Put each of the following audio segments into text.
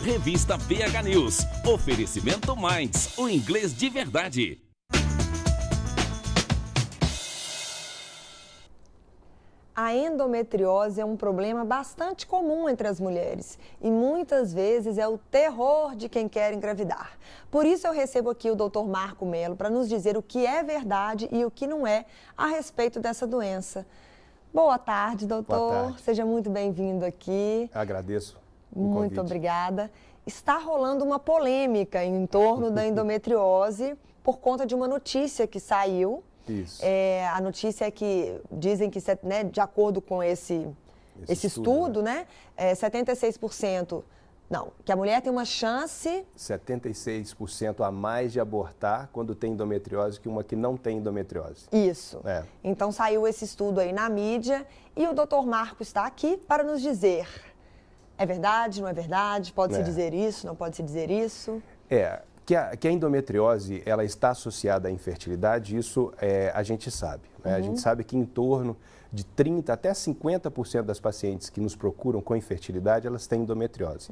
Revista PH News. Oferecimento Minds, o inglês de verdade. A endometriose é um problema bastante comum entre as mulheres e muitas vezes é o terror de quem quer engravidar. Por isso eu recebo aqui o Dr. Marco Melo para nos dizer o que é verdade e o que não é a respeito dessa doença. Boa tarde, doutor. Boa tarde. Seja muito bem-vindo aqui. Agradeço o Muito convite. Obrigada. Está rolando uma polêmica em torno da endometriose por conta de uma notícia que saiu. Isso. A notícia é que dizem que, né, de acordo com esse estudo, né, 76%, não, que a mulher tem uma chance... 76% a mais de abortar quando tem endometriose que uma que não tem endometriose. Isso. Então saiu esse estudo aí na mídia e o Dr. Marco está aqui para nos dizer, é verdade, não é verdade, pode-se dizer isso, não pode-se dizer isso? Que a endometriose ela está associada à infertilidade, isso a gente sabe. Né? A gente sabe que em torno de 30% até 50% das pacientes que nos procuram com infertilidade, elas têm endometriose.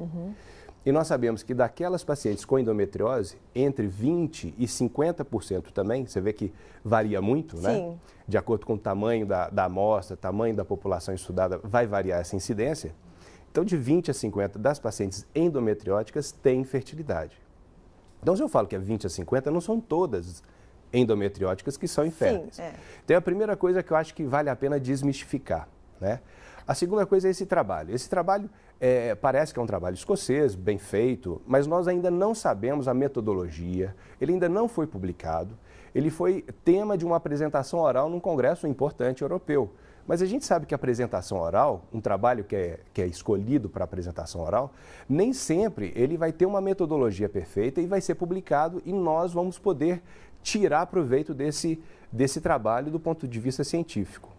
E nós sabemos que daquelas pacientes com endometriose, entre 20% e 50% também, você vê que varia muito, né? De acordo com o tamanho da amostra, tamanho da população estudada, vai variar essa incidência. Então, de 20% a 50% das pacientes endometrióticas têm infertilidade. Então, se eu falo que é 20 a 50, não são todas endometrióticas que são inférteis. Então, a primeira coisa que eu acho que vale a pena desmistificar, né? A segunda coisa é esse trabalho. Esse trabalho parece que é um trabalho escocês, bem feito, mas nós ainda não sabemos a metodologia, ele ainda não foi publicado, ele foi tema de uma apresentação oral num congresso importante europeu. Mas a gente sabe que a apresentação oral, um trabalho que é escolhido para apresentação oral, nem sempre ele vai ter uma metodologia perfeita e vai ser publicado e nós vamos poder tirar proveito desse trabalho do ponto de vista científico.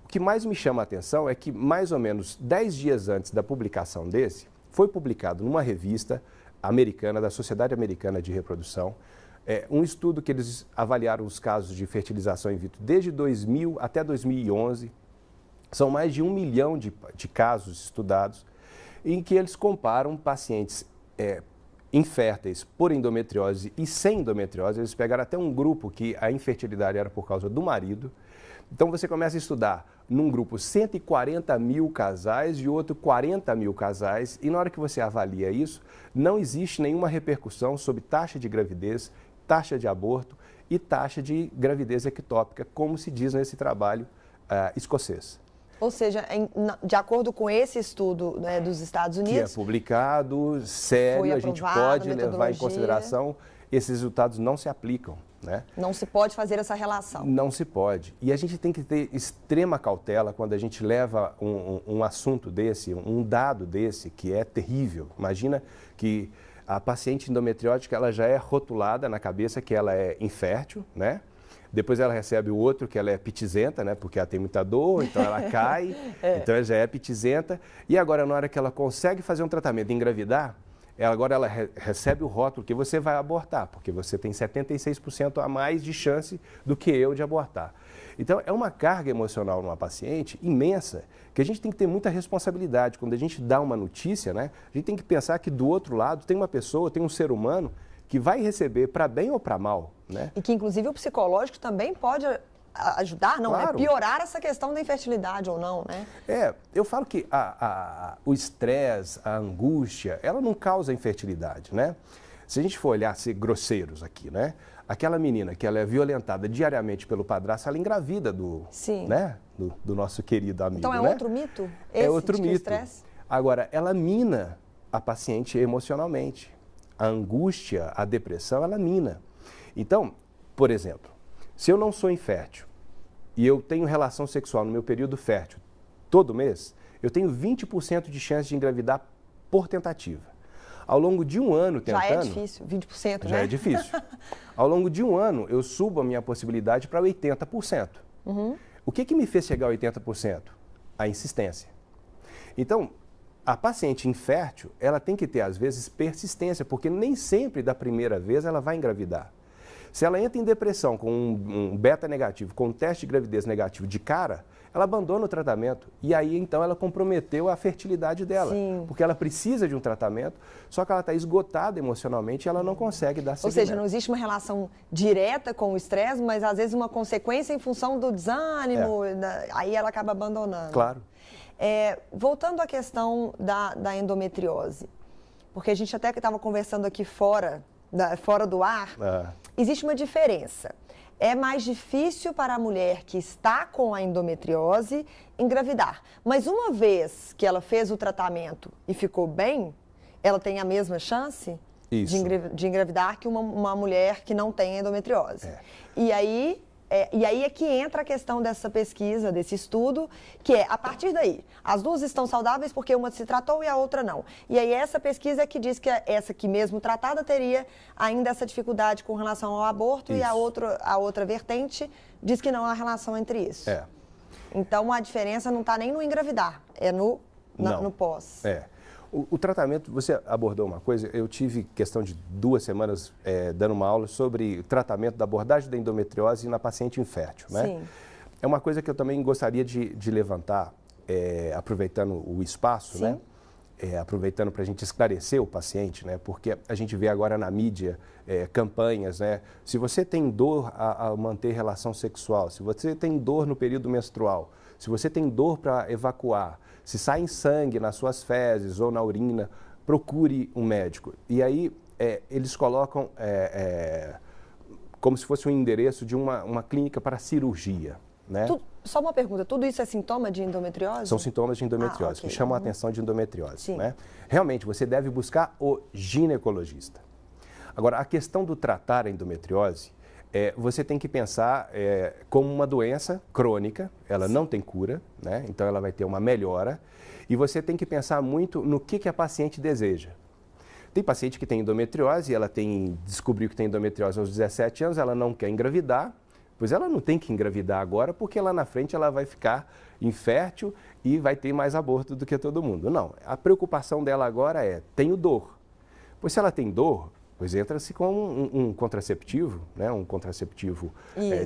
O que mais me chama a atenção é que mais ou menos 10 dias antes da publicação desse, foi publicado numa revista americana, da Sociedade Americana de Reprodução, um estudo que eles avaliaram os casos de fertilização in vitro desde 2000 até 2011. São mais de 1 milhão de casos estudados, em que eles comparam pacientes inférteis por endometriose e sem endometriose. Eles pegaram até um grupo que a infertilidade era por causa do marido. Então você começa a estudar num grupo 140 mil casais e outro 40 mil casais, e na hora que você avalia isso, não existe nenhuma repercussão sobre taxa de gravidez, taxa de aborto e taxa de gravidez ectópica, como se diz nesse trabalho escocês. Ou seja, de acordo com esse estudo, né, dos Estados Unidos... Que é publicado, sério, a gente pode levar em consideração, esses resultados não se aplicam, né? Não se pode fazer essa relação. Não se pode. E a gente tem que ter extrema cautela quando a gente leva um assunto desse, um dado desse, que é terrível. Imagina que a paciente endometriótica, ela já é rotulada na cabeça que ela é infértil, né? Depois ela recebe o outro que ela é pitizenta, né? Porque ela tem muita dor, então ela cai, então ela já é pitizenta. E agora, na hora que ela consegue fazer um tratamento e engravidar, ela recebe o rótulo que você vai abortar, porque você tem 76% a mais de chance do que eu de abortar. Então, é uma carga emocional numa paciente imensa, que a gente tem que ter muita responsabilidade. Quando a gente dá uma notícia, né? A gente tem que pensar que do outro lado tem uma pessoa, tem um ser humano que vai receber para bem ou para mal, né? E que, inclusive, o psicológico também pode ajudar, não, claro. Né? Piorar essa questão da infertilidade ou não, né? Eu falo que o estresse, a angústia, ela não causa infertilidade, né? Se a gente for olhar, ser grosseiros aqui, né? Aquela menina que ela é violentada diariamente pelo padrasto, ela engravida do nosso querido amigo, então é né? outro mito? É outro mito. Estresse? Agora, ela mina a paciente emocionalmente. A angústia, a depressão, ela mina. Então, por exemplo, se eu não sou infértil e eu tenho relação sexual no meu período fértil todo mês, eu tenho 20% de chance de engravidar por tentativa. Ao longo de um ano tentando... Já é difícil, 20%, né? Já é difícil. Ao longo de um ano, eu subo a minha possibilidade para 80%. O que me fez chegar a 80%? A insistência. Então, a paciente infértil, ela tem que ter, às vezes, persistência, porque nem sempre da primeira vez ela vai engravidar. Se ela entra em depressão com um beta negativo, com um teste de gravidez negativo de cara, ela abandona o tratamento. E aí, então, ela comprometeu a fertilidade dela. Sim. Porque ela precisa de um tratamento, só que ela está esgotada emocionalmente e ela não consegue dar seguimento. Ou seja, não existe uma relação direta com o estresse, mas às vezes uma consequência em função do desânimo, aí ela acaba abandonando. Claro. Voltando à questão da endometriose, porque a gente até que estava conversando aqui fora do ar, existe uma diferença. É mais difícil para a mulher que está com a endometriose engravidar. Mas uma vez que ela fez o tratamento e ficou bem, ela tem a mesma chance de engravidar que uma mulher que não tem endometriose. E aí é que entra a questão dessa pesquisa, desse estudo, que é, a partir daí, as duas estão saudáveis porque uma se tratou e a outra não. E aí essa pesquisa é que diz que essa que mesmo tratada teria ainda essa dificuldade com relação ao aborto e a outra vertente diz que não há relação entre isso. Então a diferença não está nem no engravidar, é no pós. O tratamento, você abordou uma coisa, eu tive questão de 2 semanas dando uma aula sobre o tratamento da abordagem da endometriose na paciente infértil, né? Sim. É uma coisa que eu também gostaria de levantar, aproveitando o espaço, né? Aproveitando para a gente esclarecer o paciente, né? Porque a gente vê agora na mídia campanhas, né? Se você tem dor a manter relação sexual, se você tem dor no período menstrual, se você tem dor para evacuar, se sai sangue nas suas fezes ou na urina, procure um médico. E aí eles colocam como se fosse um endereço de uma clínica para cirurgia, né? Só uma pergunta, tudo isso é sintoma de endometriose? São sintomas de endometriose, que chamam a atenção de endometriose, né? Realmente, você deve buscar o ginecologista. Agora, a questão do tratar a endometriose, você tem que pensar como uma doença crônica, ela não tem cura, né? Então ela vai ter uma melhora, e você tem que pensar muito no que a paciente deseja. Tem paciente que tem endometriose, ela descobriu que tem endometriose aos 17 anos, ela não quer engravidar, pois ela não tem que engravidar agora, porque lá na frente ela vai ficar infértil e vai ter mais aborto do que todo mundo. Não, a preocupação dela agora tenho dor. Pois se ela tem dor, pois entra-se com um contraceptivo, né? Um contraceptivo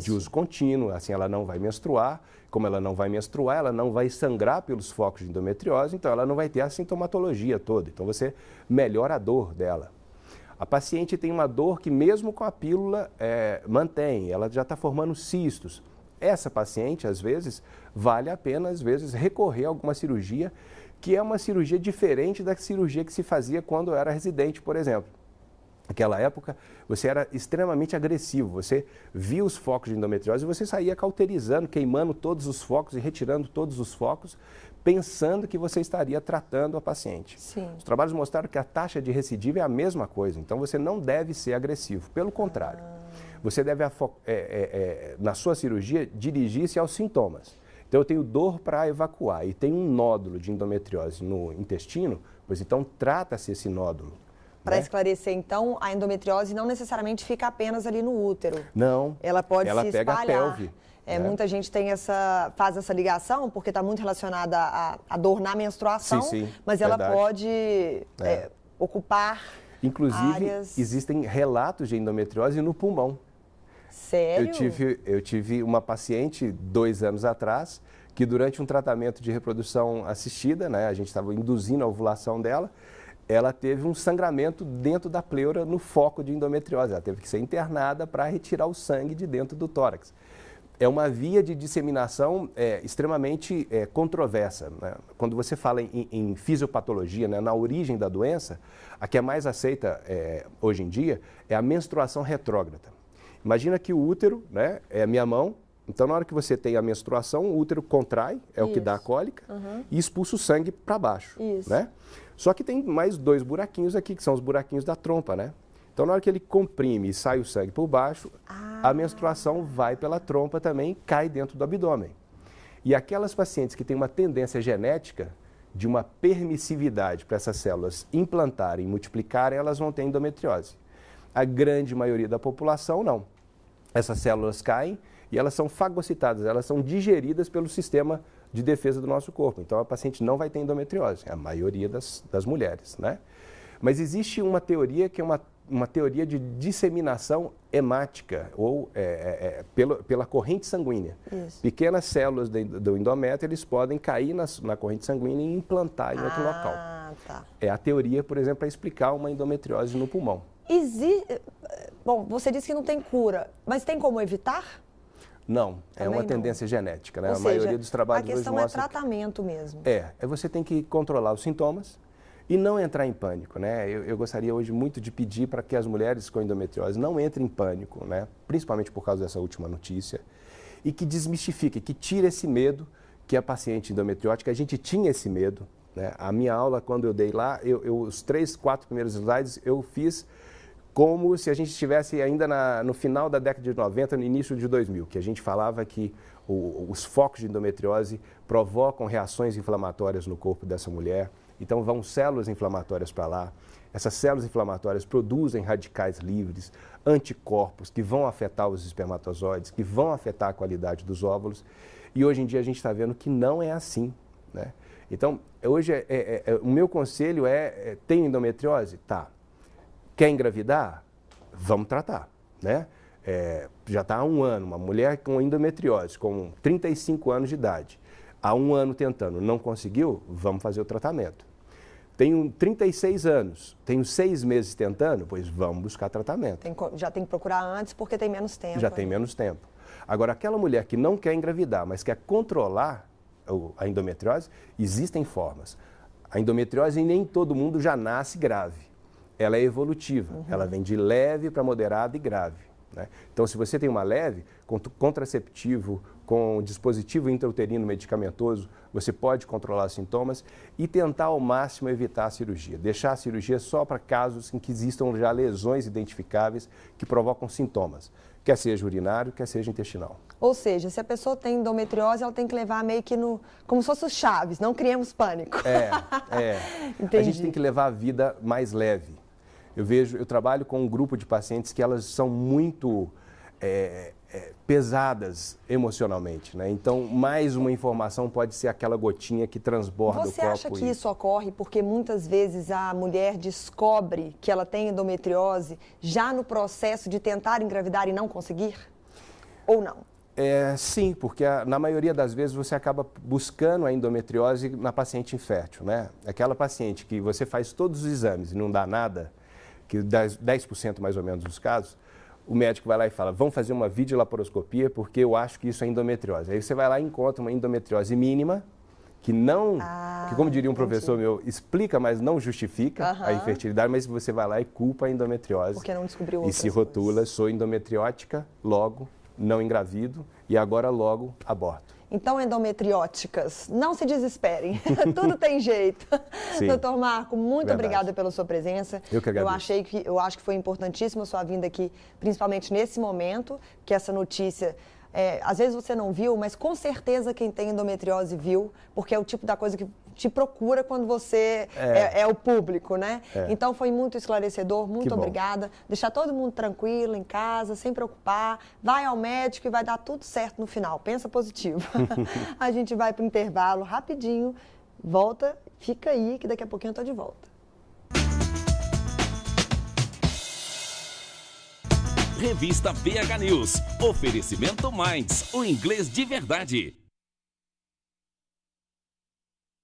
de uso contínuo, assim ela não vai menstruar. Como ela não vai menstruar, ela não vai sangrar pelos focos de endometriose, então ela não vai ter a sintomatologia toda. Então você melhora a dor dela. A paciente tem uma dor que mesmo com a pílula mantém, ela já está formando cistos. Essa paciente, às vezes, vale a pena, às vezes, recorrer a alguma cirurgia, que é uma cirurgia diferente da cirurgia que se fazia quando era residente, por exemplo. Naquela época, você era extremamente agressivo, você via os focos de endometriose e você saía cauterizando, queimando todos os focos e retirando todos os focos, pensando que você estaria tratando a paciente. Sim. Os trabalhos mostraram que a taxa de recidiva é a mesma coisa, então você não deve ser agressivo, pelo contrário. Você deve, na sua cirurgia, dirigir-se aos sintomas. Então, eu tenho dor para evacuar e tenho um nódulo de endometriose no intestino, pois então trata-se esse nódulo. Para esclarecer, então, a endometriose não necessariamente fica apenas ali no útero. Não, ela pode se espalhar. Ela pega a pelve. Muita gente faz essa ligação, porque está muito relacionada à dor na menstruação, sim, mas ela pode ocupar Inclusive, áreas... existem relatos de endometriose no pulmão. Sério? Eu tive uma paciente 2 anos atrás, que durante um tratamento de reprodução assistida, né, a gente estava induzindo a ovulação dela, ela teve um sangramento dentro da pleura no foco de endometriose. Ela teve que ser internada para retirar o sangue de dentro do tórax. É uma via de disseminação extremamente controversa, né? Quando você fala em fisiopatologia, né, na origem da doença, a que é mais aceita hoje em dia é a menstruação retrógrada. Imagina que o útero, né, é a minha mão, então na hora que você tem a menstruação, o útero contrai, o que dá a cólica, e expulsa o sangue para baixo. Né? Só que tem mais 2 buraquinhos aqui, que são os buraquinhos da trompa, né? Então, na hora que ele comprime e sai o sangue por baixo, a menstruação vai pela trompa também e cai dentro do abdômen. E aquelas pacientes que têm uma tendência genética de uma permissividade para essas células implantarem, multiplicarem, elas vão ter endometriose. A grande maioria da população, não. Essas células caem e elas são fagocitadas, elas são digeridas pelo sistema de defesa do nosso corpo. Então, a paciente não vai ter endometriose, a maioria das mulheres, né? Mas existe uma teoria que é uma teoria de disseminação hemática, ou pela corrente sanguínea. Isso. Pequenas células do endométrio, eles podem cair na corrente sanguínea e implantar em outro local. Tá. É a teoria, por exemplo, para explicar uma endometriose no pulmão. Bom, você disse que não tem cura, mas tem como evitar? Não, é Também uma não. tendência genética, né? Ou A seja, maioria dos trabalhos a hoje questão é mostra tratamento mesmo. você tem que controlar os sintomas e não entrar em pânico, né? Eu gostaria hoje muito de pedir para que as mulheres com endometriose não entrem em pânico, né? Principalmente por causa dessa última notícia, e que desmistifique, que tire esse medo que a paciente endometriótica, a gente tinha esse medo, né? A minha aula, quando eu dei lá, os 3, 4 primeiros slides eu fiz como se a gente estivesse ainda no final da década de 90, no início de 2000, que a gente falava que os focos de endometriose provocam reações inflamatórias no corpo dessa mulher. Então vão células inflamatórias para lá. Essas células inflamatórias produzem radicais livres, anticorpos que vão afetar os espermatozoides, que vão afetar a qualidade dos óvulos. E hoje em dia a gente está vendo que não é assim, né? Então, hoje o meu conselho tem endometriose? Tá. Quer engravidar? Vamos tratar, né? Já está há 1 ano, uma mulher com endometriose, com 35 anos de idade, há 1 ano tentando, não conseguiu? Vamos fazer o tratamento. Tenho 36 anos, tenho 6 meses tentando? Pois vamos buscar tratamento. Já tem que procurar antes porque tem menos tempo. Já tem menos tempo. Agora, aquela mulher que não quer engravidar, mas quer controlar a endometriose, existem formas. A endometriose nem todo mundo já nasce grave. Ela é evolutiva, ela vem de leve para moderada e grave, né? Então, se você tem uma leve, com contraceptivo, com dispositivo intrauterino medicamentoso, você pode controlar os sintomas e tentar ao máximo evitar a cirurgia. Deixar a cirurgia só para casos em que existam já lesões identificáveis que provocam sintomas, quer seja urinário, quer seja intestinal. Ou seja, se a pessoa tem endometriose, ela tem que levar meio que como se fosse o Chaves, não criemos pânico. A gente tem que levar a vida mais leve. Eu trabalho com um grupo de pacientes que elas são muito pesadas emocionalmente, né? Então, mais uma informação pode ser aquela gotinha que transborda o copo. Você acha que isso ocorre porque muitas vezes a mulher descobre que ela tem endometriose já no processo de tentar engravidar e não conseguir? Ou não? Sim, porque na maioria das vezes você acaba buscando a endometriose na paciente infértil, né? Aquela paciente que você faz todos os exames e não dá nada, que 10% mais ou menos dos casos, o médico vai lá e fala, vamos fazer uma videolaparoscopia porque eu acho que isso é endometriose. Aí você vai lá e encontra uma endometriose mínima, que como diria um professor meu, explica, mas não justifica a infertilidade, mas você vai lá e culpa a endometriose. Porque não descobriu e se rotula, sou endometriótica, logo não engravido e agora logo aborto. Então, endometrióticas, não se desesperem, tudo tem jeito. Sim. Doutor Marco, muito obrigada pela sua presença. Eu que agradeço. Eu acho que foi importantíssima a sua vinda aqui, principalmente nesse momento, que essa notícia, às vezes você não viu, mas com certeza quem tem endometriose viu, porque é o tipo da coisa que te procura quando você é o público, né? Então foi muito esclarecedor, muito obrigada. Deixar todo mundo tranquilo em casa, sem preocupar. Vai ao médico e vai dar tudo certo no final. Pensa positivo. A gente vai para o intervalo rapidinho, volta, fica aí que daqui a pouquinho eu tô de volta. Revista BH News. Oferecimento Mais, o inglês de verdade.